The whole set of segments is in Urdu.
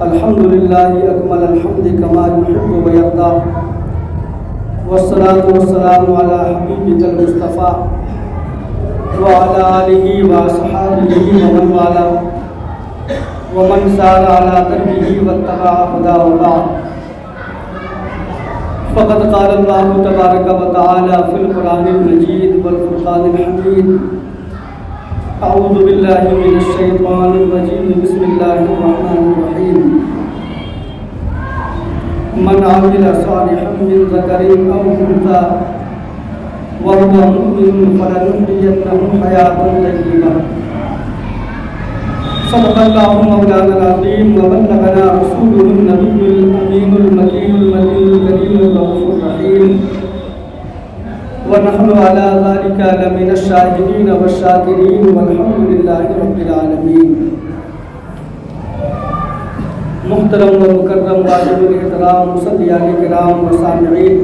الحمد لله أكمل الحمد كما يحب ويرضى والصلاة والسلام على حبيبك المصطفى وعلى آله وصحابه ومن والاه ومن سار على دربه واتبع هداه وبعد فقد قال الله تبارك وتعالى في القرآن المجيد والفرقان الحميد أعوذ بالله من الشيطان الرجيم بسم الله الرحمن الرحيم من عمل صالحا من ذكر أو أنثى وهو مؤمن فلنحيينه حياة طيبة صدق الله مولانا العظيم وبلغنا رسوله النبي الأمين المكين المتين الكريم الرؤوف الرحيم ونحن على ذلك لمن الشاهدين والشاكرين والحمد لله رب العالمين. محترم و مکرم واجب الاحترام مصلیان کرام و سامعین،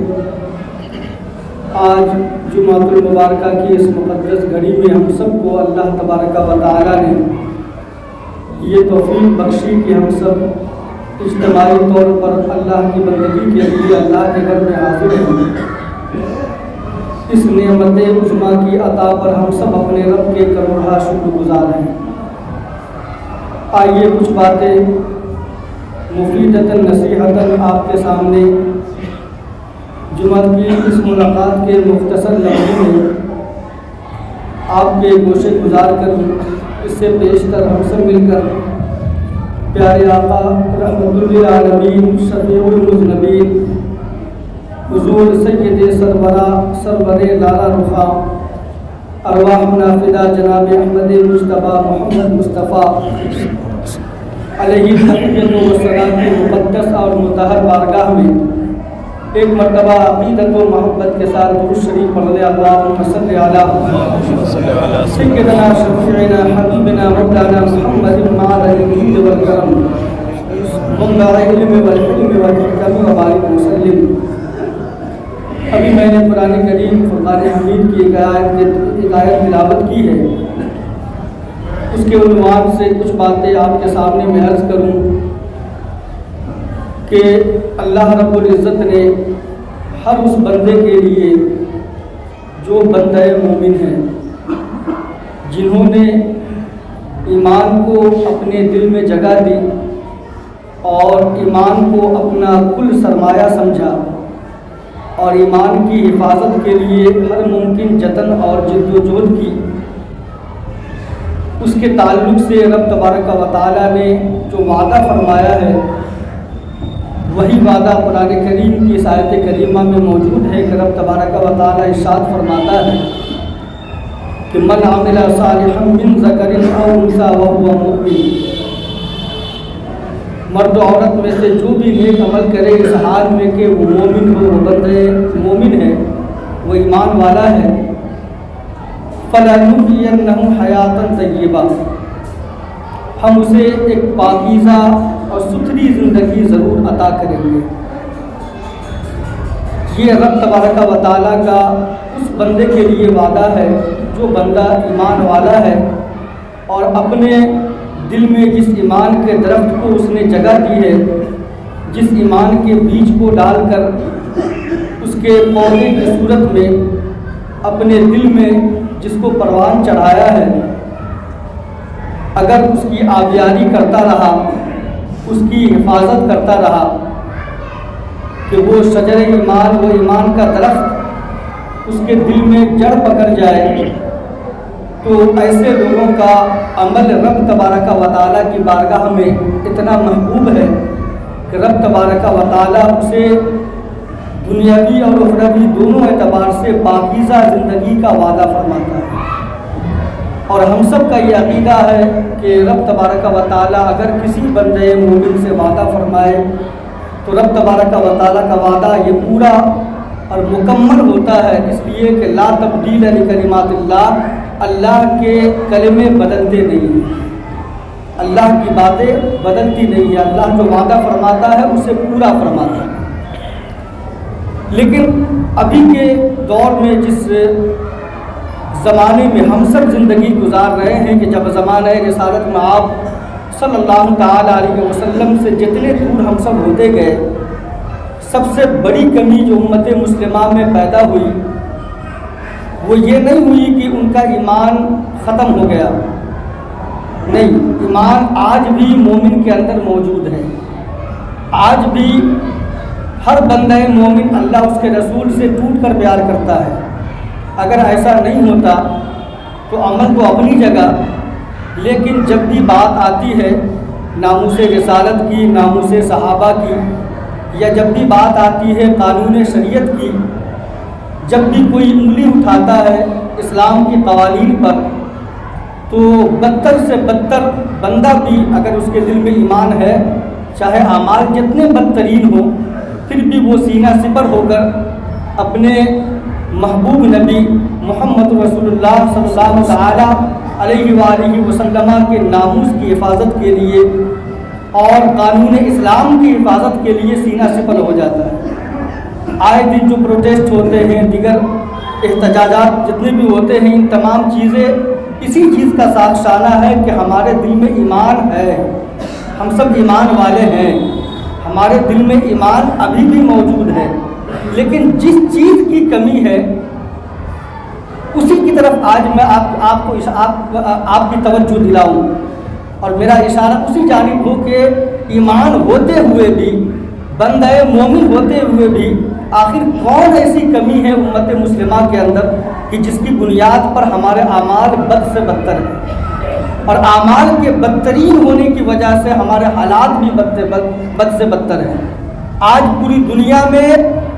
آج جمعۃ المبارکہ کی اس مقدس گھڑی میں ہم سب کو اللہ تبارک و تعالی نے یہ توفیق بخشی کہ ہم سب اجتماعی طور پر اللہ کی بندگی کے لیے اللہ کے گھر میں حاضر ہیں. اس نعمت عظمیٰ کی عطا پر ہم سب اپنے رب کے کروڑہ شکر گزار ہیں. آئیے کچھ باتیں مفیدتاً نصیحتاً آپ کے سامنے جمعہ کی اس ملاقات کے مختصر لمحوں میں آپ کے گوشے گزار کر اس سے بیشتر ہم سب مل کر پیارے آقا رحمت للعالمین شفیع المذنبین حضور سید سرور لارا رخا ارواحنا فدا جناب احمد مصطفیٰ محمد مصطفیٰ علیہ الصلاۃ والسلام کی مقدس اور مطہر بارگاہ میں ایک مرتبہ عقیدت و محبت کے ساتھ درود شریف پڑھ لیں. اللہم صلی علی سیدنا شفیعنا حبیبنا مولانا محمد مع الجود والکرم منبع العلم والحلم والحکم وبارک وسلم. ابھی میں نے قرآن کریم فرقان حمید کی ایک آیت تلاوت کی ہے. اس کے عنوان سے کچھ باتیں آپ کے سامنے میں عرض کروں کہ اللہ رب العزت نے ہر اس بندے کے لیے جو بندہ مومن ہیں، جنہوں نے ایمان کو اپنے دل میں جگہ دی اور ایمان کو اپنا کل سرمایہ سمجھا اور ایمان کی حفاظت کے لیے ہر ممکن جتن اور جد و جہد کی، اس کے تعلق سے رب تبارک و تعالیٰ نے جو وعدہ فرمایا ہے وہی وعدہ قرآن کریم کی اس آیت کریمہ میں موجود ہے کہ رب تبارک و تعالیٰ ارشاد فرماتا ہے کہ من عمل صالحا من ذکر او انثی وهو مؤمن، مرد و عورت میں سے جو بھی نیک عمل کرے اس حال میں کہ وہ مومن ہو، وہ بندہ مومن ہے، وہ ایمان والا ہے، فَلَنُحْيِيَنَّهُ حَيَاةً طَيِّبَةً، ہم اسے ایک پاکیزہ اور ستھری زندگی ضرور عطا کریں گے. یہ رب تبارک و تعالیٰ کا اس بندے کے لیے وعدہ ہے جو بندہ ایمان والا ہے اور اپنے دل میں جس ایمان کے درخت کو اس نے جگہ دی ہے، جس ایمان کے بیج کو ڈال کر اس کے پودے کی صورت میں اپنے دل میں جس کو پروان چڑھایا ہے، اگر اس کی آبیاری کرتا رہا، اس کی حفاظت کرتا رہا کہ وہ شجر ایمان، وہ ایمان کا درخت اس کے دل میں جڑ پکڑ جائے، تو ایسے لوگوں کا عمل رب تبارک و تعالیٰ کی بارگاہ میں اتنا محبوب ہے کہ رب تبارک و تعالیٰ اسے دنیاوی اور اخروی دونوں اعتبار سے پاکیزہ زندگی کا وعدہ فرماتا ہے. اور ہم سب کا یہ عقیدہ ہے کہ رب تبارک و تعالیٰ اگر کسی بندے مومن سے وعدہ فرمائے تو رب تبارک و تعالیٰ کا وعدہ یہ پورا اور مکمل ہوتا ہے، اس لیے کہ لا تبدیل لکلمات اللہ، اللہ کے کلمے بدلتے نہیں ہیں، اللہ کی باتیں بدلتی نہیں ہیں، اللہ جو وعدہ فرماتا ہے اسے پورا فرماتا ہے. لیکن ابھی کے دور میں جس زمانے میں ہم سب زندگی گزار رہے ہیں کہ جب زمانہ رسالت میں آپ صلی اللہ تعالیٰ علیہ وسلم سے جتنے دور ہم سب ہوتے گئے، سب سے بڑی کمی جو امت مسلمہ میں پیدا ہوئی وہ یہ نہیں ہوئی کہ ان کا ایمان ختم ہو گیا، نہیں، ایمان آج بھی مومن کے اندر موجود ہے۔ آج بھی ہر بندہ مومن اللہ اس کے رسول سے ٹوٹ کر پیار کرتا ہے۔ اگر ایسا نہیں ہوتا تو عمل تو اپنی جگہ، لیکن جب بھی بات آتی ہے ناموس رسالت کی، ناموس صحابہ کی، یا جب بھی بات آتی ہے قانون شریعت کی، جب بھی کوئی انگلی اٹھاتا ہے اسلام کی قوانین پر، تو بدتر سے بدتر بندہ بھی اگر اس کے دل میں ایمان ہے، چاہے اعمال جتنے بدترین ہوں، پھر بھی وہ سینہ سپر ہو کر اپنے محبوب نبی محمد رسول اللہ صلی اللہ تعالیٰ علیہ وآلہ وسلم کے ناموس کی حفاظت کے لیے اور قانون اسلام کی حفاظت کے لیے سینہ سپر ہو جاتا ہے۔ آئے دن جو پروٹیسٹ ہوتے ہیں، دیگر احتجاجات جتنے بھی ہوتے ہیں، ان تمام چیزیں اسی چیز کا ساتشانہ ہے کہ ہمارے دل میں ایمان ہے، ہم سب ایمان والے ہیں، ہمارے دل میں ایمان ابھی بھی موجود ہے، لیکن جس چیز کی کمی ہے اسی کی طرف آج میں آپ کی توجہ دلاؤں، اور میرا اشارہ اسی جانب ہو کہ ایمان ہوتے ہوئے بھی، بندہ مومن ہوتے ہوئے بھی، آخر کون ایسی کمی ہے امت مسلمہ کے اندر کہ جس کی بنیاد پر ہمارے اعمال بد سے بدتر ہیں، اور اعمال کے بدترین ہونے کی وجہ سے ہمارے حالات بھی بد سے بدتر ہیں۔ آج پوری دنیا میں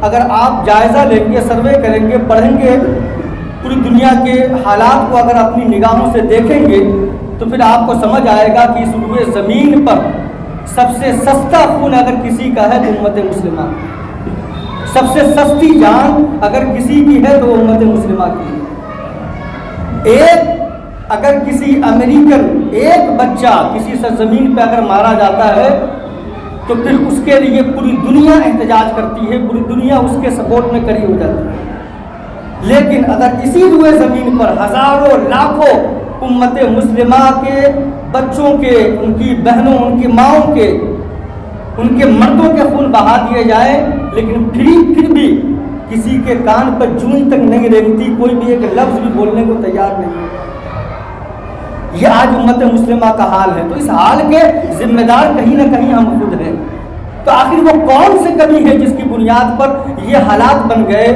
اگر آپ جائزہ لیں گے، سروے کریں گے، پڑھیں گے، پوری دنیا کے حالات کو اگر اپنی نگاہوں سے دیکھیں گے تو پھر آپ کو سمجھ آئے گا کہ اس روئے زمین پر سب سے سستا خون اگر کسی کا ہے تو امت مسلمہ، سب سے سستی جان اگر کسی کی ہے تو امت مسلمہ کی ہے۔ اگر کسی امریکن ایک بچہ کسی سرزمین پہ اگر مارا جاتا ہے تو پھر اس کے لیے پوری دنیا احتجاج کرتی ہے، پوری دنیا اس کے سپورٹ میں کھڑی ہو جاتی ہے۔ لیکن اگر اسی روئے زمین پر ہزاروں لاکھوں امت مسلمہ کے بچوں کے، ان کی بہنوں، ان کی ماؤں کے، ان کے مردوں کے خون بہا دیے جائیں، لیکن پھر بھی کسی کے کان پر جوئی تک نہیں رینگتی، کوئی بھی ایک لفظ بھی بولنے کو تیار نہیں۔ یہ آج امت مسلمہ کا حال ہے، تو اس حال کے ذمہ دار کہیں نہ کہیں ہم خود ہیں۔ تو آخر وہ کون سی کمی ہے جس کی بنیاد پر یہ حالات بن گئے،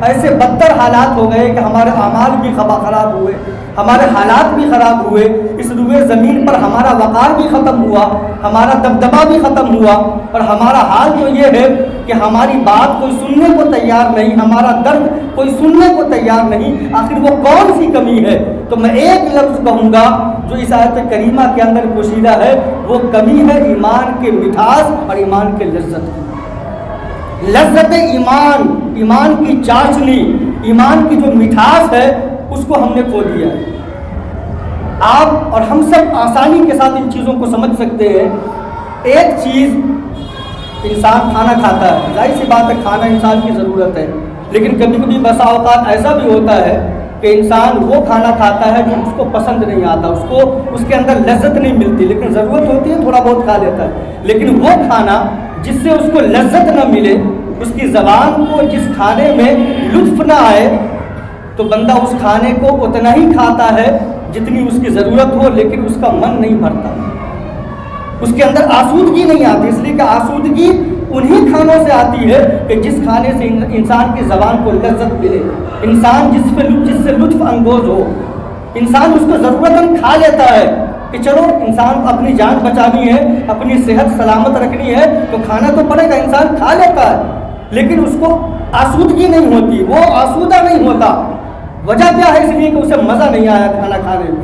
ایسے بدتر حالات ہو گئے کہ ہمارے اعمال بھی خراب ہوئے، ہمارے حالات بھی خراب ہوئے، اس روئے زمین پر ہمارا وقار بھی ختم ہوا، ہمارا دبدبہ بھی ختم ہوا، اور ہمارا حال تو یہ ہے کہ ہماری بات کوئی سننے کو تیار نہیں، ہمارا درد کوئی سننے کو تیار نہیں۔ آخر وہ کون سی کمی ہے؟ تو میں ایک لفظ کہوں گا جو اس آیت کریمہ کے اندر پوشیدہ ہے، وہ کمی ہے ایمان کے مٹھاس اور ایمان کے لذت ایمان، ایمان کی چاشنی، ایمان کی جو مٹھاس ہے اس کو ہم نے کھو دیا ہے۔ آپ اور ہم سب آسانی کے ساتھ ان چیزوں کو سمجھ سکتے ہیں۔ ایک چیز، انسان کھانا کھاتا ہے، ظاہر سی بات ہے کھانا انسان کی ضرورت ہے، لیکن کبھی کبھی بسا اوقات ایسا بھی ہوتا ہے کہ انسان وہ کھانا کھاتا ہے جو اس کو پسند نہیں آتا، اس کے اندر لذت نہیں ملتی، لیکن ضرورت ہوتی ہے تھوڑا بہت کھا لیتا ہے۔ لیکن وہ کھانا جس سے اس کو لذت نہ ملے، اس کی زبان کو جس کھانے میں لطف نہ آئے، تو بندہ اس کھانے کو اتنا ہی کھاتا ہے جتنی اس کی ضرورت ہو، لیکن اس کا من نہیں بھرتا، اس کے اندر آسودگی نہیں آتی، اس لیے کہ آسودگی انہی کھانوں سے آتی ہے کہ جس کھانے سے انسان کی زبان کو لذت ملے، انسان جس سے لطف اندوز ہو۔ انسان اس کو ضرورتاً کھا لیتا ہے کہ چلو انسان کو اپنی جان بچانی ہے، اپنی صحت سلامت رکھنی ہے تو کھانا تو پڑے گا، انسان کھا لیتا ہے، لیکن اس کو آسودگی نہیں ہوتی، وہ آسودہ نہیں ہوتا۔ وجہ کیا ہے؟ اس لیے کہ اسے مزہ نہیں آیا کھانا کھانے میں۔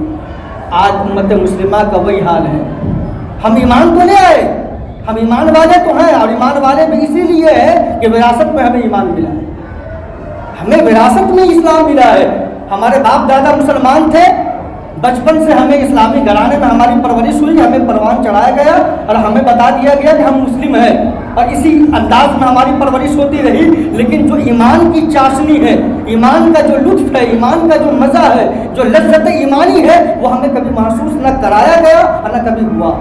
آج امت مسلمہ کا وہی حال ہے۔ ہم ایمان تو لے آئے، ہم ایمان والے تو ہیں، اور ایمان والے بھی اسی لیے ہے کہ وراثت میں ہمیں ایمان ملا ہے، ہمیں وراثت میں اسلام ملا ہے۔ ہمارے باپ دادا مسلمان تھے، بچپن سے ہمیں اسلامی گھرانے میں ہماری پرورش ہوئی، ہمیں پروان چڑھایا گیا اور ہمیں بتا دیا گیا کہ ہم مسلم ہیں، اور اسی انداز میں ہماری پرورش ہوتی رہی۔ لیکن جو ایمان کی چاشنی ہے، ایمان کا جو لطف ہے، ایمان کا جو مزہ ہے، جو لذت ایمانی ہے، وہ ہمیں کبھی محسوس نہ کرایا گیا اور نہ کبھی ہوا،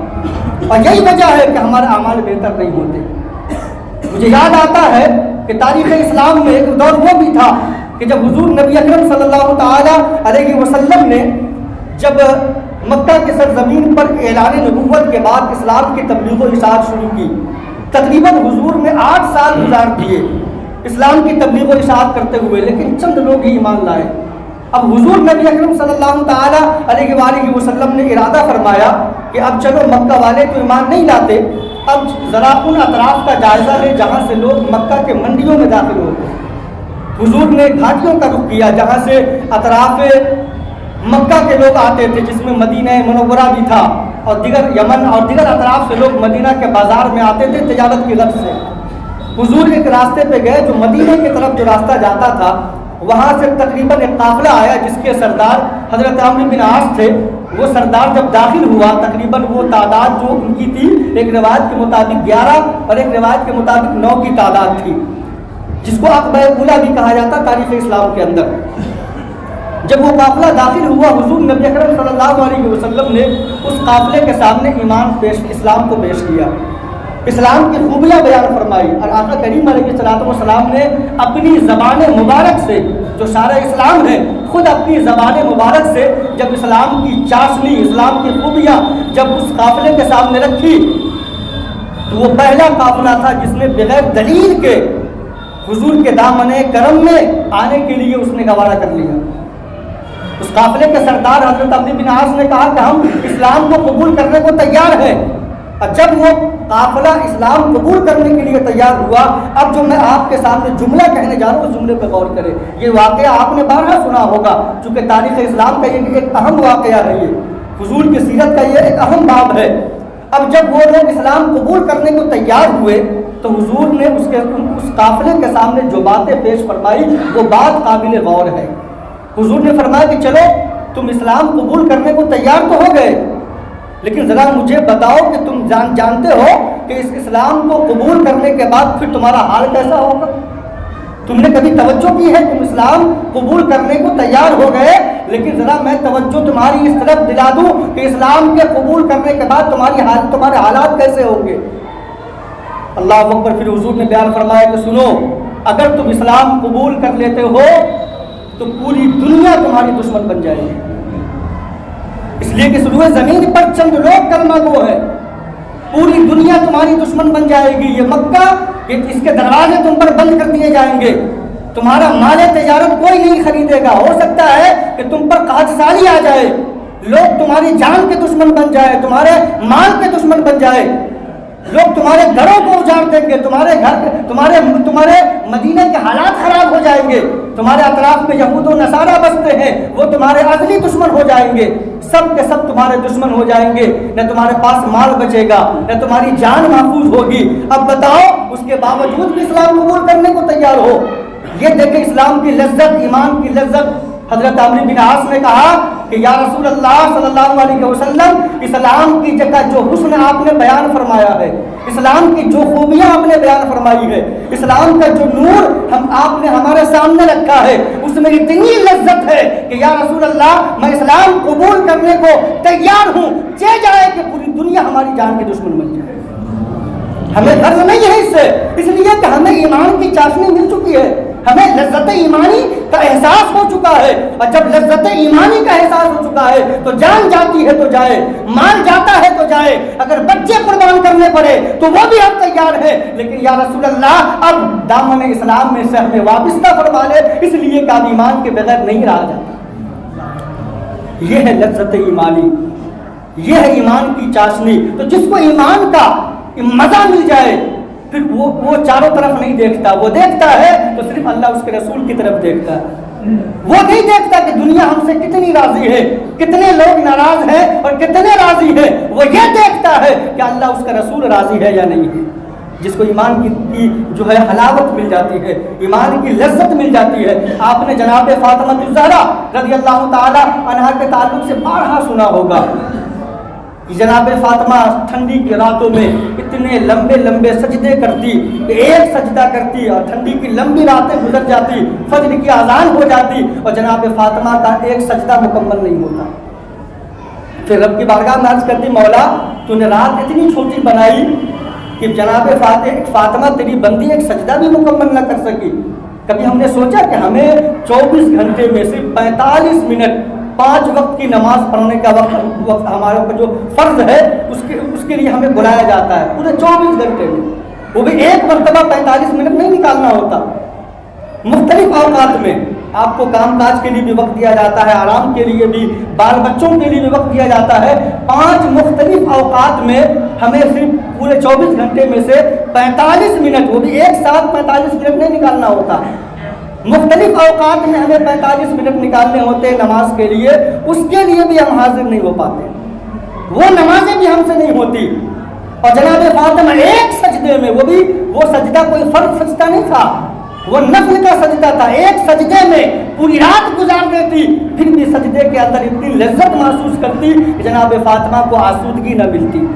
اور یہی وجہ ہے کہ ہمارے اعمال بہتر نہیں ہوتے۔ مجھے یاد آتا ہے کہ تاریخ اسلام میں ایک دور وہ بھی تھا کہ جب حضور نبی اکرم صلی اللہ تعالی علیہ وسلم نے جب مکہ کے سرزمین پر اعلان نبوت کے بعد اسلام کی تبلیغ و اشاعت شروع کی، تقریباً حضور نے 8 سال گزار دیے اسلام کی تبلیغ و اشاعت کرتے ہوئے، لیکن چند لوگ ہی ایمان لائے۔ اب حضور نبی اکرم صلی اللہ تعالی علیہ وآلہ وسلم نے ارادہ فرمایا کہ اب چلو مکہ والے تو ایمان نہیں لاتے، اب ذرا ان اطراف کا جائزہ لے جہاں سے لوگ مکہ کے منڈیوں میں داخل ہوتے۔ حضور نے گھاٹیوں کا رخ کیا جہاں سے اطراف مکہ کے لوگ آتے تھے، جس میں مدینہ منورہ بھی تھا، اور دیگر یمن اور دیگر اطراف سے لوگ مدینہ کے بازار میں آتے تھے تجارت کی غرض سے۔ حضور ایک راستے پہ گئے جو مدینہ کی طرف جو راستہ جاتا تھا، وہاں سے تقریباً ایک قافلہ آیا جس کے سردار حضرت عمرو بن عاص تھے۔ وہ سردار جب داخل ہوا، تقریباً وہ تعداد جو ان کی تھی، ایک روایت کے مطابق 11 اور ایک روایت کے مطابق 9 کی تعداد تھی، جس کو عقبہ اولیٰ بھی کہا جاتا تاریخ اسلام کے اندر۔ جب وہ قافلہ داخل ہوا، حضور نبی اکرم صلی اللہ علیہ وسلم نے اس قافلے کے سامنے اسلام کو پیش کیا، اسلام کی خوبیاں بیان فرمائی، اور آقا کریم علیہ السلام نے اپنی زبان مبارک سے، جو سارا اسلام ہے، خود اپنی زبان مبارک سے جب اسلام کی چاشنی، اسلام کی خوبیاں جب اس قافلے کے سامنے رکھی، تو وہ پہلا قافلہ تھا جس نے بغیر دلیل کے حضور کے دامن کرم میں آنے کے لیے اس نے گوارا کر لیا۔ اس قافلے کے سردار حضرت عمرو بن عاص نے کہا کہ ہم اسلام کو قبول کرنے کو تیار ہیں، اور جب وہ قافلہ اسلام قبول کرنے کے لیے تیار ہوا، اب جو میں آپ کے سامنے جملہ کہنے جا رہا ہوں اس جملے پہ غور کریں۔ یہ واقعہ آپ نے بارہا سنا ہوگا، چونکہ تاریخ اسلام کا یہ ایک اہم واقعہ ہے، یہ حضور کی سیرت کا یہ ایک اہم باب ہے۔ اب جب وہ لوگ اسلام قبول کرنے کو تیار ہوئے تو حضور نے اس قافلے کے سامنے جو باتیں پیش فرمائی وہ بات قابل غور ہے۔ حضور نے فرمایا کہ چلو تم اسلام قبول کرنے کو تیار تو ہو گئے، لیکن ذرا مجھے بتاؤ کہ تم جانتے ہو کہ اس اسلام کو قبول کرنے کے بعد پھر تمہارا حال کیسا ہوگا؟ تم نے کبھی توجہ کی ہے؟ تم اسلام قبول کرنے کو تیار ہو گئے، لیکن ذرا میں توجہ تمہاری اس طرف دلا دوں کہ اسلام کے قبول کرنے کے بعد تمہارے حالات کیسے ہوں گے۔ اللہ اکبر۔ پھر حضور نے بیان فرمایا کہ سنو، اگر تم اسلام قبول کر لیتے ہو تو پوری دنیا تمہاری دشمن بن جائے گی، اس لیے کہ سلوئے زمین پر چند لوگ کلمہ گو ہے، پوری دنیا تمہاری دشمن بن جائے گی۔ یہ مکہ، اس کے دروازے تم پر بند کر دیے جائیں گے، تمہارا مال تجارت کوئی نہیں خریدے گا، ہو سکتا ہے کہ تم پر قحط سالی آ جائے، لوگ تمہاری جان کے دشمن بن جائے، تمہارے مال کے دشمن بن جائے، لوگ تمہارے گھروں کو اجاڑ دیں گے، تمہارے مدینے کے حالات خراب ہو جائیں گے، تمہارے اطراف میں یہود و نصارہ بستے ہیں، وہ تمہارے ازلی دشمن ہو جائیں گے، سب کے سب تمہارے دشمن ہو جائیں گے، نہ تمہارے پاس مال بچے گا، نہ تمہاری جان محفوظ ہوگی۔ اب بتاؤ، اس کے باوجود بھی اسلام قبول کرنے کو تیار ہو؟ یہ دیکھیں اسلام کی لذت، ایمان کی لذت۔ حضرت عمرو بن عاص نے کہا کہ یا رسول اللہ صلی اللہ علیہ وسلم، اسلام کی جگہ جو حسن آپ نے بیان فرمایا ہے، اسلام کی جو خوبیاں آپ نے بیان فرمائی ہے، اسلام کا جو نور آپ نے ہمارے سامنے رکھا ہے، اس میں اتنی لذت ہے کہ یا رسول اللہ میں اسلام قبول کرنے کو تیار ہوں، چاہے جائے کہ پوری دنیا ہماری جان کے دشمن بن جائے۔ ہمیں غرض نہیں ہے اس سے، اس لیے کہ ہمیں ایمان کی چاشنی مل چکی ہے، ہمیں لذت ایمانی کا احساس ہو چکا ہے، اور جب لذت ایمانی کا احساس ہو چکا ہے تو جان جاتی ہے تو جائے، مال جاتا ہے تو جائے، اگر بچے قربان کرنے پڑے تو وہ بھی ہم تیار ہیں، لیکن یا رسول اللہ اب دامن اسلام میں سے ہمیں وابستہ فرما لے، اس لیے کہ اب ایمان کے بغیر نہیں رہا جاتا۔ یہ ہے لذت ایمانی، یہ ہے ایمان کی چاشنی۔ تو جس کو ایمان کا مزہ مل جائے پھر وہ چاروں طرف نہیں دیکھتا، وہ دیکھتا ہے تو صرف اللہ اس کے رسول کی طرف دیکھتا ہے، وہ نہیں دیکھتا کہ دنیا ہم سے کتنی راضی ہے، کتنے لوگ ناراض ہیں اور کتنے راضی ہیں، وہ یہ دیکھتا ہے کہ اللہ اس کا رسول راضی ہے یا نہیں ہے۔ جس کو ایمان کی جو ہے حلاوت مل جاتی ہے، ایمان کی لذت مل جاتی ہے۔ آپ نے جناب فاطمہ الزہرا رضی اللہ تعالی عنہا کے تعلق سے بارہا سنا ہوگا کہ جناب فاطمہ ٹھنڈی کی راتوں میں اتنے لمبے لمبے سجدے کرتی کہ ایک سجدہ کرتی اور ٹھنڈی کی لمبی راتیں گزر جاتی، فجر کی اذان ہو جاتی اور جناب فاطمہ کا ایک سجدہ مکمل نہیں ہوتا۔ پھر رب کی بارگاہ میں عرض کرتی مولا تو نے رات اتنی چھوٹی بنائی کہ جناب فاطمہ تیری بندی ایک سجدہ بھی مکمل نہ کر سکی۔ کبھی ہم نے سوچا کہ ہمیں 24 گھنٹے میں صرف 45 منٹ 5 وقت کی نماز پڑھنے کا وقت ہمارے اوپر جو فرض ہے اس کے لیے ہمیں بلایا جاتا ہے پورے 24 گھنٹے میں، وہ بھی ایک مرتبہ 45 منٹ نہیں نکالنا ہوتا۔ مختلف اوقات میں آپ کو کام کاج کے لیے بھی وقت دیا جاتا ہے، آرام کے لیے بھی، بال بچوں کے لیے بھی وقت دیا جاتا ہے۔ 5 مختلف اوقات میں ہمیں صرف پورے 24 گھنٹے میں سے 45 منٹ، وہ بھی ایک ساتھ 45 منٹ نہیں نکالنا ہوتا، مختلف اوقات میں ہمیں 45 منٹ نکالنے ہوتے ہیں نماز کے لیے، اس کے لیے بھی ہم حاضر نہیں ہو پاتے، وہ نمازیں بھی ہم سے نہیں ہوتی۔ اور جناب فاطمہ ایک سجدے میں، وہ بھی وہ سجدہ کوئی فرض سجدہ نہیں تھا، وہ نفل کا سجدہ تھا، ایک سجدے میں پوری رات گزار دیتی، پھر بھی سجدے کے اندر اتنی لذت محسوس کرتی کہ جناب فاطمہ کو آسودگی نہ ملتی،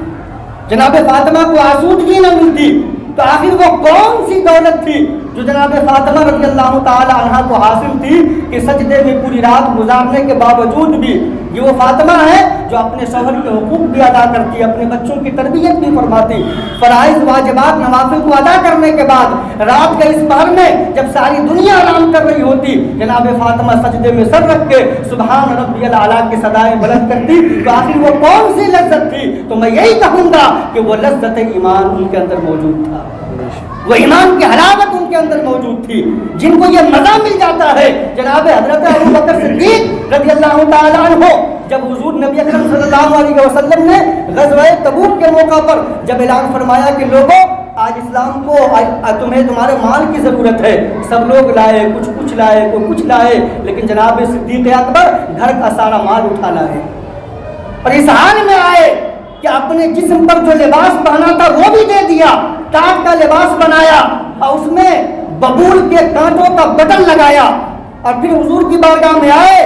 جناب فاطمہ کو آسودگی نہ ملتی۔ تو آخر وہ کون سی دولت تھی جو جناب فاطمہ رضی اللہ تعالی عنہا کو حاصل تھی کہ سجدے میں پوری رات گزارنے کے باوجود بھی یہ وہ فاطمہ ہے جو اپنے شوہر کے حقوق بھی ادا کرتی، اپنے بچوں کی تربیت بھی فرماتی، فرائض واجبات نوافل کو ادا کرنے کے بعد رات کے اس پہر میں جب ساری دنیا آرام کر رہی ہوتی، جناب فاطمہ سجدے میں سر رکھ کے سبحان ربی الاعلیٰ کی صدائیں بلند کرتی۔ تو آخر وہ کون سی لذت تھی؟ تو میں یہی کہوں گا کہ وہ لذت ایمان ان کے اندر موجود تھا، وہ ایمان کی حلاوت ان کے اندر موجود تھی، جن کو یہ مزہ مل جاتا ہے۔ جناب حضرت ابوبکر صدیق رضی اللہ تعالیٰ عنہ جب حضور نبی اکرم صلی اللہ علیہ وسلم نے غزوہ تبوک کے موقع پر جب اعلان فرمایا کہ لوگوں آج اسلام کو تمہارے مال کی ضرورت ہے، سب لوگ لائے، کچھ لائے، کوئی کچھ لائے، لیکن جناب صدیق اکبر گھر کا سارا مال اٹھا لائے اور اس حال میں آئے کہ اپنے جسم پر جو لباس پہنا تھا وہ بھی دے دیا، ٹاٹ کا لباس بنایا اور اس میں ببول کے کانٹوں کا بٹن لگایا اور پھر حضور کی بارگاہ میں آئے۔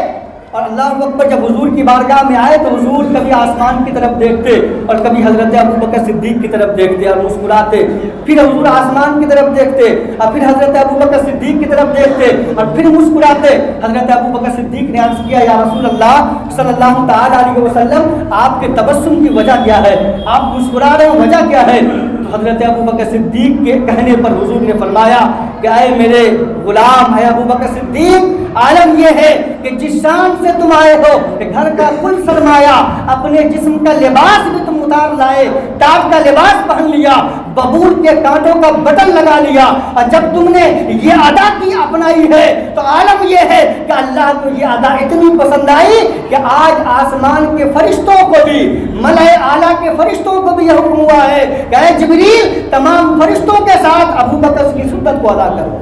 اور اللہ اکبر، جب حضور کی بارگاہ میں آئے تو حضور کبھی آسمان کی طرف دیکھتے اور کبھی حضرت ابوبکر صدیق کی طرف دیکھتے اور مسکراتے، پھر حضور آسمان کی طرف دیکھتے اور پھر حضرت ابوبکر صدیق کی طرف دیکھتے اور پھر مسکراتے۔ حضرت ابوبکر صدیق نے عرض کیا یا رسول اللہ صلی اللہ تعالی علیہ وسلم، آپ کے تبسم کی وجہ کیا ہے؟ آپ مسکرا رہے ہیں، وجہ کیا ہے؟ تو حضرت ابوبکر صدیق کے کہنے پر حضور نے فرمایا کہ اے میرے غلام، اے ابوبکر صدیق، عالم یہ ہے کہ جس شان سے تم آئے ہو کہ گھر کا کل سرمایہ، اپنے جسم کا لباس بھی تم اتار لائے، ٹاپ کا لباس پہن لیا، ببول کے کانٹوں کا بٹن لگا لیا، اور جب تم نے یہ ادا کی اپنائی ہے تو عالم یہ ہے کہ اللہ کو یہ ادا اتنی پسند آئی کہ آج آسمان کے فرشتوں کو بھی، ملائے اعلیٰ کے فرشتوں کو بھی یہ حکم ہوا ہے کہ اے جبریل، تمام فرشتوں کے ساتھ ابوبکر کی سنت کو ادا کرو،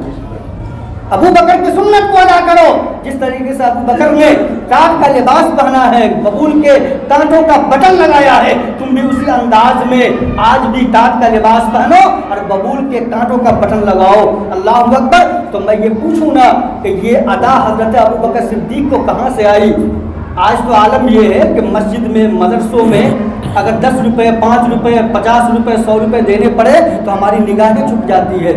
ابو بکر کی سنت کو ادا کرو۔ جس طریقے سے ابو بکر نے ٹاٹ کا لباس پہنا ہے، ببول کے کانٹوں کا بٹن لگایا ہے، تم بھی اسی انداز میں آج بھی ٹاٹ کا لباس پہنو اور ببول کے کانٹوں کا بٹن لگاؤ۔ اللہ اکبر۔ تو میں یہ پوچھوں نا کہ یہ ادا حضرت ابو بکر صدیق کو کہاں سے آئی؟ آج تو عالم یہ ہے کہ مسجد میں، مدرسوں میں اگر 10 روپے، 5 روپے، 50 روپے، 100 روپے دینے پڑے تو ہماری نگاہیں جھک جاتی ہے۔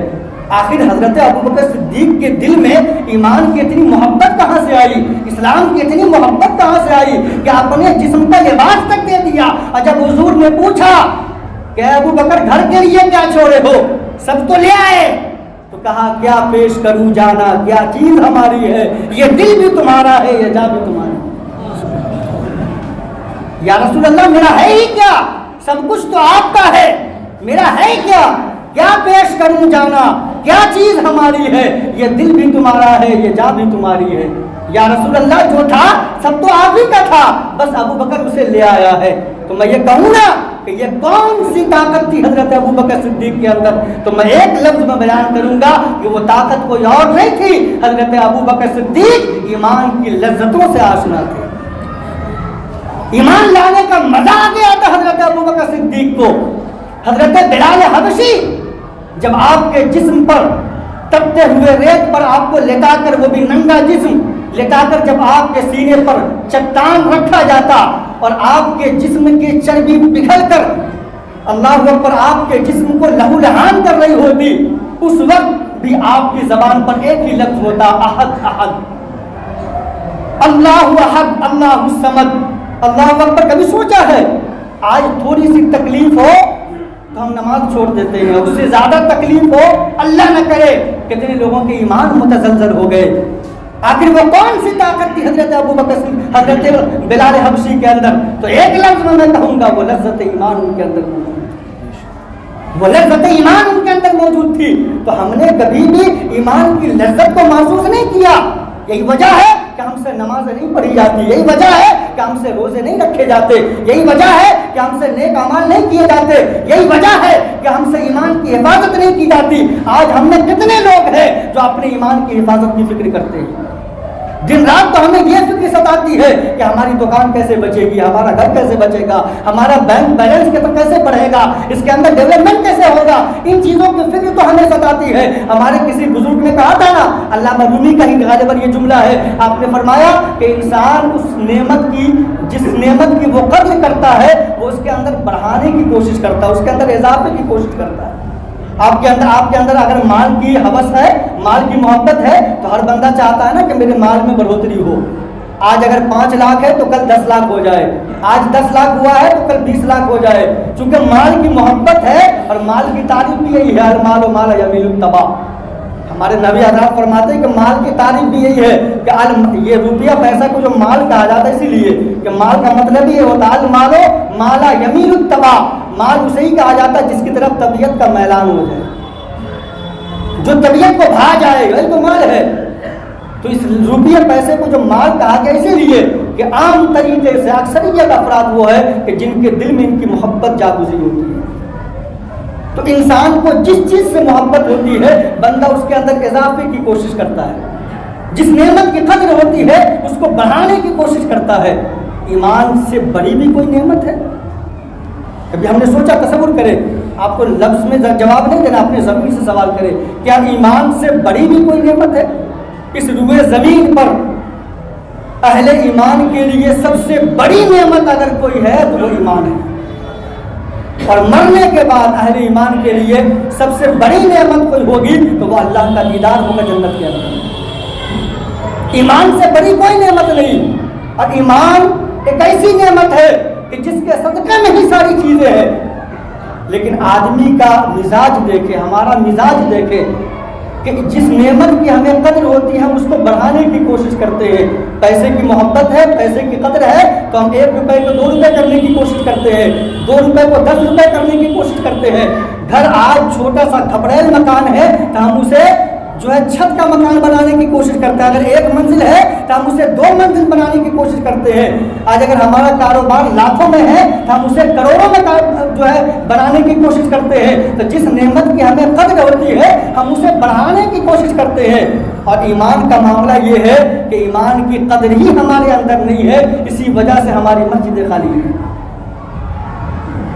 آخر حضرت ابوبکر صدیق کے دل میں ایمان کی اتنی محبت کہاں سے آئی، اسلام کی اتنی محبت کہاں سے آئی کہ اپنے جسم کا لباس تک دے دیا؟ اور جب حضور نے پوچھا کہ ابوبکر گھر کے لیے کیا چھوڑے ہو، سب تو لے آئے، تو کہا کیا پیش کروں جانا، کیا چیز ہماری ہے، یہ دل بھی تمہارا ہے، یہ جان بھی تمہاری۔ یا رسول اللہ، میرا ہے ہی کیا، سب کچھ تو آپ کا ہے، میرا ہے کیا، کیا پیش کروں جانا، کیا چیز ہماری ہے، یہ دل بھی تمہارا ہے، یہ جان بھی تمہاری ہے۔ یا رسول اللہ، جو تھا سب تو آپ ہی کا تھا، بس ابو بکر اسے لے آیا ہے۔ تو میں یہ کہوں نا کہ یہ کون سی طاقت تھی حضرت ابو بکر صدیق کے اندر، تو میں ایک لفظ میں بیان کروں گا کہ وہ طاقت کوئی اور نہیں تھی، حضرت ابو بکر صدیق ایمان کی لذتوں سے آشنا تھے، ایمان لانے کا مزہ آ گیا تھا حضرت ابو بکر صدیق کو۔ حضرت بلال حبشی جب آپ کے جسم پر تپتے ہوئے ریت پر آپ کو لٹا کر، وہ بھی ننگا جسم لٹا کر جب آپ کے سینے پر چٹان رکھا جاتا اور آپ کے جسم کی چربی پگھل کر اللہ اکبر آپ کے جسم کو لہو لہان کر رہی ہوتی، اس وقت بھی آپ کی زبان پر ایک ہی لفظ ہوتا، احد احد، اللہ احد، اللہ الصمد، اللہ اکبر۔ کبھی سوچا ہے آج تھوڑی سی تکلیف ہو تو ہم نماز چھوڑ دیتے ہیں، اس سے زیادہ تکلیف ہو اللہ نہ کرے کتنے لوگوں کے ایمان متزلزل ہو گئے۔ آخر وہ کون سی طاقت تھی حضرت ابو بکر حضرت بلال حبشی کے اندر؟ تو ایک لفظ میں کہوں گا، وہ لذت ایمان ان کے اندر موجود تھی، وہ لذت ایمان ان کے اندر موجود تھی۔ تو ہم نے کبھی بھی ایمان کی لذت کو محسوس نہیں کیا۔ یہی وجہ ہے کہ ہم سے نمازیں نہیں پڑھی جاتی، یہی وجہ ہے کہ ہم سے روزے نہیں رکھے جاتے، یہی وجہ ہے کہ ہم سے نیک اعمال نہیں کیے جاتے، یہی وجہ ہے کہ ہم سے ایمان کی حفاظت نہیں کی جاتی۔ آج ہم میں کتنے لوگ ہیں جو اپنے ایمان کی حفاظت کی فکر کرتے ہیں؟ دن رات تو ہمیں یہ فکر ستاتی ہے کہ ہماری دکان کیسے بچے گی، ہمارا گھر کیسے بچے گا، ہمارا بینک بیلنس کیسے بڑھے گا، اس کے اندر ڈیولپمنٹ کیسے ہوگا۔ ان چیزوں کی فکر تو ہمیں ستاتی ہے۔ ہمارے کسی بزرگ نے کہا تھا نا، علامہ رومی کا ہی غالباً یہ جملہ ہے، آپ نے فرمایا کہ انسان اس نعمت کی، جس نعمت کی وہ قدر کرتا ہے، وہ اس کے اندر بڑھانے کی کوشش کرتا ہے، اس کے اندر اضافے کی کوشش کرتا ہے۔ آپ کے اندر اگر مال کی ہوس ہے، مال کی محبت ہے، تو ہر بندہ چاہتا ہے نا کہ میرے مال میں بڑھوتری ہو۔ آج اگر 5 لاکھ ہے تو کل 10 لاکھ ہو جائے، آج 10 لاکھ ہوا ہے تو کل 20 لاکھ ہو جائے، چونکہ مال کی محبت ہے۔ اور مال کی تعریف بھی یہی ہے، المال و مال یمیل التبا۔ ہمارے نبی حضرات فرماتے ہیں کہ مال کی تعریف بھی یہی ہے کہ یہ روپیہ پیسہ کو جو مال کہا جاتا ہے، اسی لیے کہ مال کا مطلب یہ ہوتا ہے المال و مالا یمیل التبا، مال اسے ہی کہا جاتا ہے جس کی طرف طبیعت کا میلان ہو جائے، جو طبیعت کو بھا جائے گا، یہ تو مال ہے۔ تو اس روپیہ پیسے کو جو مال کہا گیا اسی لیے کہ عام طریقے سے اکثریت افراد وہ ہے کہ جن کے دل میں ان کی محبت جاگزی ہوتی ہے۔ تو انسان کو جس چیز سے محبت ہوتی ہے، بندہ اس کے اندر اضافے کی کوشش کرتا ہے، جس نعمت کی قدر ہوتی ہے اس کو بڑھانے کی کوشش کرتا ہے۔ ایمان سے بڑی بھی کوئی نعمت ہے؟ کبھی ہم نے سوچا؟ تصور کرے، آپ کو لفظ میں جواب نہیں دینا، اپنے ضمیر سے سوال کرے، کیا ایمان سے بڑی بھی کوئی نعمت ہے؟ اس روئے زمین پر اہل ایمان کے لیے سب سے بڑی نعمت اگر کوئی ہے تو وہ ایمان ہے، اور مرنے کے بعد اہل ایمان کے لیے سب سے بڑی نعمت کوئی ہوگی تو وہ اللہ کا دیدار ہوگا جنت کے اندر۔ ایمان سے بڑی کوئی نعمت نہیں، اور ایمان ایک ایسی نعمت ہے کہ جس کے صدقے میں ہی ساری چیزیں ہیں۔ لیکن آدمی کا مزاج دیکھے، ہمارا مزاج دیکھے کہ جس نعمت کی ہمیں قدر ہوتی ہے ہم اس کو بڑھانے کی کوشش کرتے ہیں۔ پیسے کی محبت ہے، پیسے کی قدر ہے تو ہم 1 روپے کو 2 روپے کرنے کی کوشش کرتے ہیں، 2 روپے کو 10 روپے کرنے کی کوشش کرتے ہیں۔ گھر آج چھوٹا سا کھپڑیل مکان ہے تو ہم اسے جو ہے چھت کا مکان بنانے کی کوشش کرتے ہیں، اگر 1 منزل ہے تو ہم اسے 2 منزل بنانے کی کوشش کرتے ہیں۔ آج اگر ہمارا کاروبار لاکھوں میں ہے تو ہم اسے کروڑوں میں جو ہے بنانے کی کوشش کرتے ہیں۔ تو جس نعمت کی ہمیں قدر ہوتی ہے ہم اسے بڑھانے کی کوشش کرتے ہیں۔ اور ایمان کا معاملہ یہ ہے کہ ایمان کی قدر ہی ہمارے اندر نہیں ہے، اسی وجہ سے ہماری مسجدیں خالی ہیں۔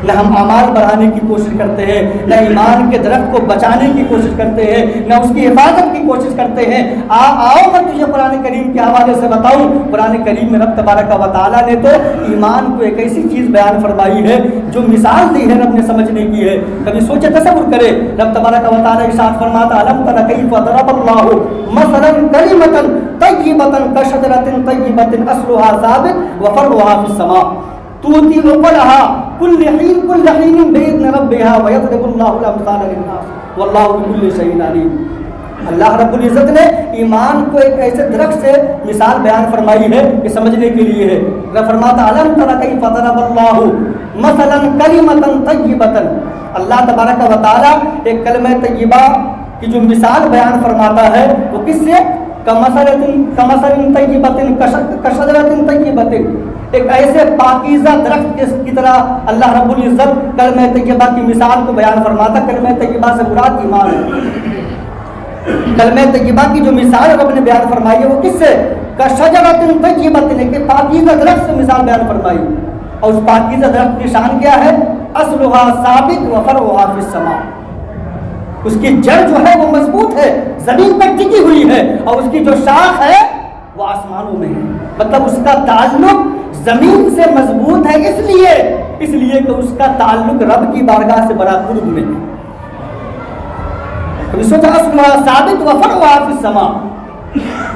نہ ہم اعمال بڑھانے کی کوشش کرتے ہیں، نہ ایمان کے درخت کو بچانے کی کوشش کرتے ہیں، نہ اس کی حفاظت کی کوشش کرتے ہیں۔ آؤ میں تجھے قرآن کریم کے حوالے سے بتاؤں۔ قرآن کریم میں رب تبارک و تعالیٰ نے تو ایمان کو ایک ایسی چیز بیان فرمائی ہے جو مثال دی ہے رب نے سمجھنے کی ہے۔ کبھی سوچے، تصور کرے، رب تبارک و تعالیٰ ارشاد فرماتا الم تر کیف ضرب اللہ مثلا کلمۃ طیبۃ کشجرۃ طیبۃ اصلها ثابت وفرعها فی السماء تؤتی اکلها كل حين بإذن ربها ويضرب الله الأمثال للناس والله بكل شيء عليم۔ اللہ رب العزت نے ایمان کو ایک ایسے درخت سے مثال بیان فرمائی ہے کہ سمجھنے کے لیے ہے۔ وہ فرماتا الم تر کیف ضرب اللہ مثلا کلمۃ طیبۃ، اللہ تبارک و تعالیٰ ایک کلمہ طیبہ کی جو مثال بیان فرماتا ہے وہ کس سے؟ کمثل طیبۃ کشجرۃ طیبۃ، ایک ایسے پاکیزہ درخت کی طرح اللہ رب العزت کلمہ طیبہ کی مثال کو بیان فرماتا۔ کلمہ طیبہ سے مراد ایمان ہے۔ کلمہ طیبہ کی جو مثال رب نے بیان فرمائی ہے وہ کس سے؟ کشجرۃ طیبۃ، کہ پاکیزہ درخت سے مثال بیان فرمائی، اور اس پاکیزہ درخت کی شان کیا ہے؟ اصلها ثابت وفرعها فی السماء، اس کی جڑ جو ہے وہ مضبوط ہے، زمین پر ٹکی ہوئی ہے، اور اس کی جو شاخ ہے وہ آسمانوں میں ہے۔ مطلب اس کا تعلق زمین سے مضبوط ہے، اس لیے کہ اس کا تعلق رب کی بارگاہ سے بڑا قرب میں ہے۔ ثابت وفرعها فی السماء،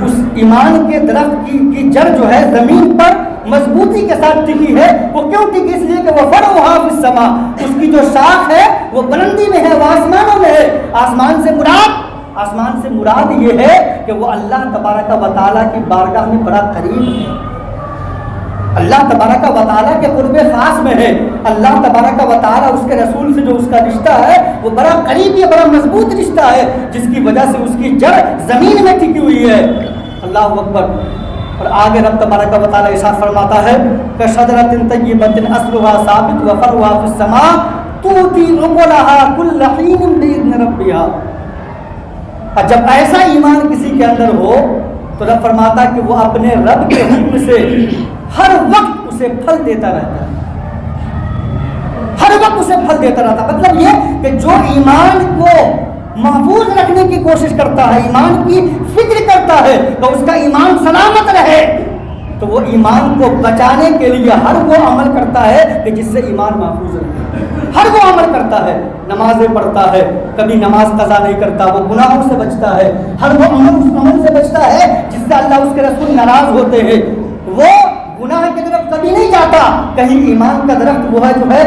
اس ایمان کے درخت کی جڑ جو ہے زمین پر مضبوطی کے ساتھ ٹکی ہے۔ وہ کیوں ٹکی؟ اس لیے کہ وہ فرعها فی السماء، اس کی جو شاخ ہے وہ بلندی میں ہے، وہ آسمانوں میں ہے۔ آسمان سے مراد یہ ہے کہ وہ اللہ تبارک و تعالیٰ کی بارگاہ میں بڑا قریب ہے، اللہ تبارک و تعالیٰ کے قرب خاص میں ہے۔ اللہ تبارک و تعالیٰ اس کے رسول سے جو اس کا رشتہ ہے وہ بڑا قریبی، بڑا مضبوط رشتہ ہے، جس کی وجہ سے اس کی جڑ زمین میں ٹکی ہوئی ہے۔ اللہ اکبر۔ اور آگے رب تبارک و تعالیٰ ارشاد فرماتا ہے کہ شجرۃ طیبۃ اصلها ثابت وفرعها فی السماء تؤتی اکلها کل حین باذن ربها۔ اور جب ایسا ایمان کسی کے اندر ہو تو رب فرماتا ہے کہ وہ اپنے رب کے حکم سے ہر وقت اسے پھل دیتا رہتا ہے، ہر وقت اسے پھل دیتا رہتا ہے۔ مطلب یہ کہ جو ایمان کو محفوظ رکھنے کی کوشش کرتا ہے، ایمان کی فکر کرتا ہے کہ اس کا ایمان سلامت رہے، تو وہ ایمان کو بچانے کے لیے ہر وہ عمل کرتا ہے کہ جس سے ایمان محفوظ رہے، ہر وہ عمل کرتا ہے، نمازیں پڑھتا ہے، کبھی نماز قضا نہیں کرتا، وہ گناہوں سے بچتا ہے، ہر وہ عمل سے بچتا ہے جس سے اللہ اس کے رسول ناراض ہوتے ہیں، وہ گناہ کی طرف کبھی نہیں جاتا، کہیں ایمان کا درخت وہ ہے جو ہے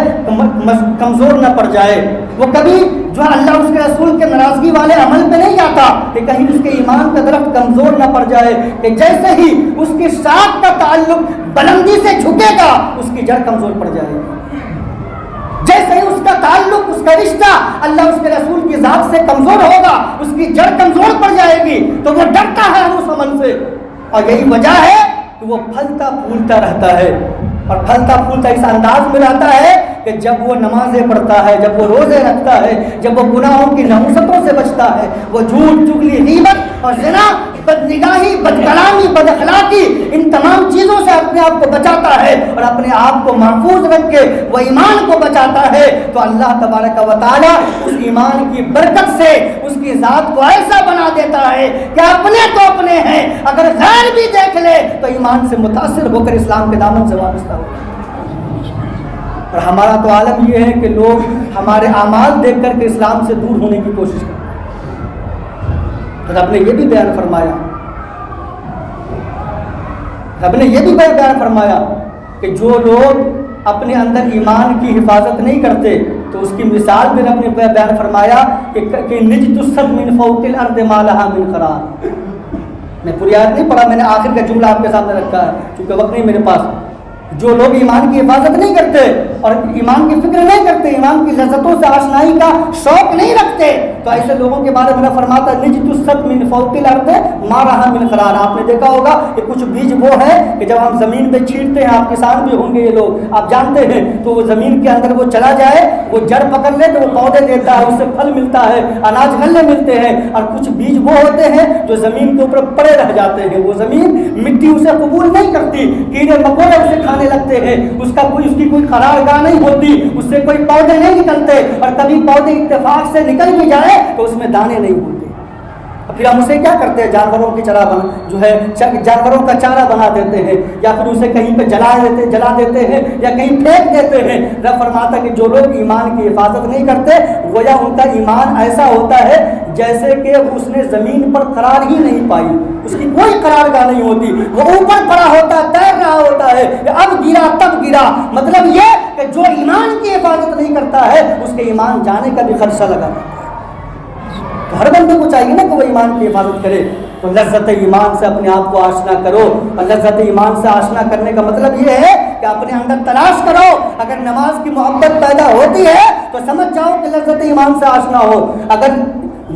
کمزور نہ پڑ جائے، وہ کبھی جو اللہ اس کے رسول کے ناراضگی والے عمل پہ نہیں جاتا کہ کہیں اس کے ایمان کا درخت کمزور نہ پڑ جائے، کہ جیسے ہی اس کی شاخ کا تعلق بلندی سے جھکے گا اس کی جڑ کمزور پڑ جائے گی، جیسے ہی اس کا تعلق، اس کا رشتہ اللہ اس کے رسول کی ذات سے کمزور ہوگا اس کی جڑ کمزور پڑ جائے گی، تو وہ ڈرتا ہے اس عمل سے۔ اور یہی وجہ ہے کہ وہ پھلتا پھولتا رہتا ہے، اور پھلتا پھولتا اس انداز میں رہتا ہے کہ جب وہ نمازیں پڑھتا ہے، جب وہ روزے رکھتا ہے، جب وہ گناہوں کی نحوستوں سے بچتا ہے، وہ جھوٹ، چغلی، غیبت اور زنا، بدنگاہی، بدکلامی، بد اخلاقی، ان تمام چیزوں سے اپنے آپ کو بچاتا ہے اور اپنے آپ کو محفوظ رکھ کے وہ ایمان کو بچاتا ہے، تو اللہ تبارک و تعالیٰ اس ایمان کی برکت سے اس کی ذات کو ایسا بنا دیتا ہے کہ اپنے تو اپنے ہیں، اگر غیر بھی دیکھ لے تو ایمان سے متاثر ہو کر اسلام کے دامن سے وابستہ ہو۔ اور ہمارا تو عالم یہ ہے کہ لوگ ہمارے اعمال دیکھ کر کے اسلام سے دور ہونے کی کوشش کرتے ہیں۔ رب نے یہ بھی بیان فرمایا کہ جو لوگ اپنے اندر ایمان کی حفاظت نہیں کرتے تو اس کی مثال بھی رب نے بیان فرمایا کہ نجت السد من فوق الارض ما لها من قرار۔ میں پوری آیت نہیں پڑھا، میں نے آخر کا جملہ آپ کے سامنے رکھا ہے کیونکہ وقت نہیں میرے پاس۔ جو لوگ ایمان کی حفاظت نہیں کرتے اور ایمان کی فکر نہیں کرتے، ایمان کی لذتوں سے آشنائی کا شوق نہیں رکھتے، تو ایسے لوگوں کے بارے میں فرماتا ہے نجت السد من فوق الارض ما لها من قرار۔ آپ نے دیکھا ہوگا کہ کچھ بیج وہ ہے کہ جب ہم زمین پہ چھیٹتے ہیں، آپ کسان بھی ہوں گے یہ لوگ، آپ جانتے ہیں، تو وہ زمین کے اندر وہ چلا جائے، وہ جڑ پکڑ لے تو وہ پودے دیتا ہے، اس سے پھل ملتا ہے، اناج غلے ملتے ہیں۔ اور کچھ بیج وہ ہوتے ہیں جو زمین کے اوپر پڑے رہ جاتے ہیں، وہ زمین مٹی اسے قبول نہیں کرتی، کیڑے مکوڑے اسے کھانے لگتے ہیں، اس کی کوئی قرار گاہ نہیں ہوتی، اس سے کوئی پودے نہیں نکلتے، اور کبھی پودے اتفاق سے نکل بھی جائے تو اس میں دانے نہیں ہوتے۔ پھر ہم اسے کیا کرتے ہیں؟ جانوروں کی جانوروں کا چارہ بنا دیتے ہیں، یا پھر اسے کہیں پہ جلا دیتے ہیں یا کہیں پھینک دیتے ہیں۔ رب فرماتا کہ جو لوگ ایمان کی حفاظت نہیں کرتے گویا ان کا ایمان ایسا ہوتا ہے جیسے کہ اس نے زمین پر قرار ہی نہیں پائی، اس کی کوئی قرار گاہ نہیں ہوتی، وہ اوپر پڑا ہوتا، تیر رہا ہوتا ہے، اب گرا تب گرا۔ مطلب یہ کہ جو ایمان کی حفاظت نہیں کرتا ہے اس کے ایمان جانے کا بھی خدشہ لگا رہتا ہے۔ تو ہر بندے کو چاہیے نا کہ وہ ایمان کی حفاظت کرے۔ تو لذت ایمان سے اپنے آپ کو آشنا کرو، اور لذت ایمان سے آشنا کرنے کا مطلب یہ ہے کہ اپنے اندر تلاش کرو۔ اگر نماز کی محبت پیدا ہوتی ہے تو سمجھ جاؤ کہ لذت ایمان سے آشنا ہو، اگر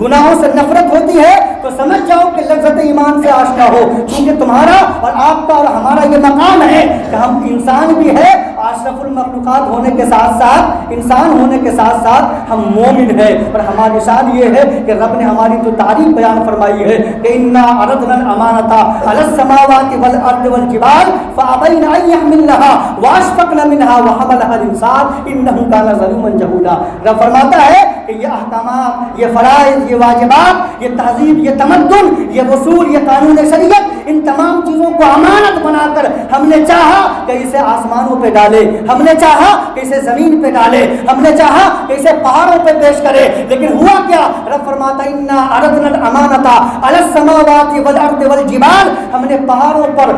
گناہوں سے نفرت ہوتی ہے تو سمجھ جاؤ کہ لذت ایمان سے آشنا ہو، کیونکہ تمہارا اور آپ کا اور ہمارا یہ مقام ہے کہ ہم انسان بھی ہے، اشرف المخلوقات ہونے کے ساتھ ساتھ، انسان ہونے کے ساتھ ساتھ ہم مومن ہیں۔ اور ہماری شان یہ ہے کہ رب نے ہماری جو تعریف بیان فرمائی ہے کہ انا عرضنا الامانۃ علی السماوات والارض والجبال فابین ان یحملنها واشفقن منها وحملها الانسان انه کان ظلوما جہولا۔ رب فرماتا ہے کہ یہ احکامات، یہ فرائض، یہ واجبات، یہ تہذیب، یہ تمدن، یہ اصول، یہ قانون شریعت، ان تمام چیزوں کو امانت بنا کر ہم نے چاہا کہ اسے آسمانوں پہ ڈالے، ہم نے چاہا کہ اسے زمین پہ ڈالے، ہم نے چاہا کہ اسے پہاڑوں پہ پیش کرے، لیکن ہوا کیا؟ رب فرماتا انا عرضنا الامانۃ علی السماوات والارض والجبال، ہم نے پہاڑوں پر،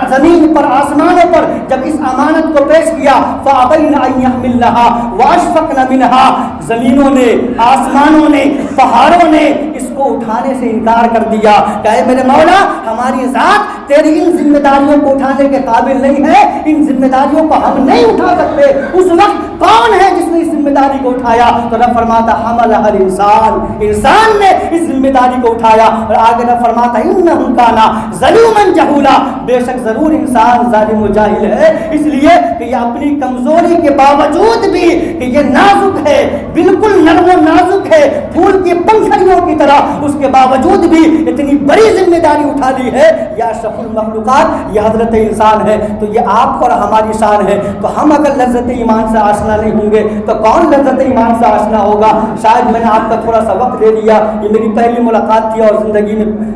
زمین پر، آسمانوں پر جب اس امانت کو پیش کیا، فابین ان یحملنها واشفقن منها، زمینوں نے، آسمانوں نے، پہاڑوں نے اس کو اٹھانے سے انکار کر دیا کہ اے میرے مولا ہماری ذات تیری ان ذمہ داریوں کو اٹھانے کے قابل نہیں ہے، ان ذمہ داریوں کو ہم نہیں اٹھا سکتے۔ اس وقت کون ہے جس نے اس ذمہ داری کو اٹھایا؟ تو رب فرماتا حملہ الانسان، انسان نے اس ذمہ داری کو اٹھایا۔ اور آگے رب فرماتا انہ کان ظلوما جہولا، بے شک ضرور انسان ظالم و جاہل ہے، اس لیے کہ یہ اپنی کمزوری کے باوجود بھی کہ یہ نازک ہے، بالکل نرم و نازک ہے، پھول کی پنکھڑیوں کی طرح، اس کے باوجود بھی اتنی بڑی ذمہ داری اٹھا لی ہے۔ یا اشرف المخلوقات، یہ حضرت انسان ہے، تو یہ آپ اور ہماری شان ہے۔ تو ہم اگر لذت ایمان سے آشنا نہیں ہوں گے تو کون لذت ایمان سے آشنا ہوگا؟ شاید میں نے آپ کا تھوڑا سا وقت لے لیا، یہ میری پہلی ملاقات تھی اور زندگی میں